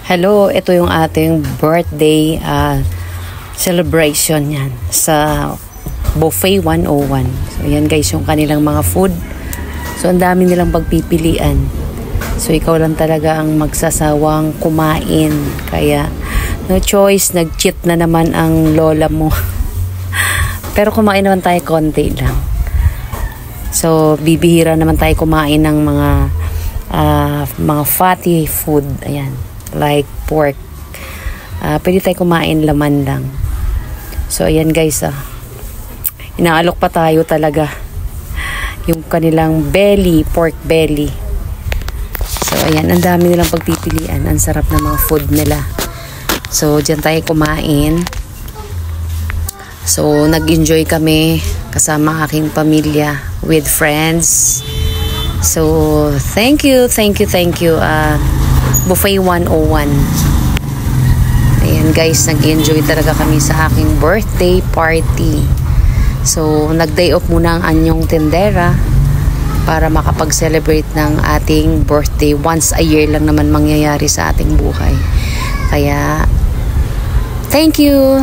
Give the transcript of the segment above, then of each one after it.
Hello, ito yung ating birthday celebration yan sa Buffet 101. So yan guys yung kanilang mga food. So ang dami nilang pagpipilian. So ikaw lang talaga ang magsasawang kumain. Kaya no choice, nag-cheat na naman ang lola mo. Pero kumain naman tayo konti lang. So bibihira naman tayo kumain ng mga fatty food. Ayan. Like pork. Pwede tayo kumain laman lang. So ayan guys, inaalok pa tayo talaga yung kanilang belly, pork belly. So ayan, ang dami nilang pagpipilian. Ang sarap ng mga food nila. So dyan tayo kumain. So nag-enjoy kami kasama aking pamilya with friends. So thank you Buffet 101. Ayan guys, nag-enjoy talaga kami sa aking birthday party. So, nag-day off muna ang anyong tendera para makapag-celebrate ng ating birthday. Once a year lang naman mangyayari sa ating buhay. Kaya, thank you!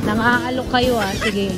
Nang-aalok kayo sige.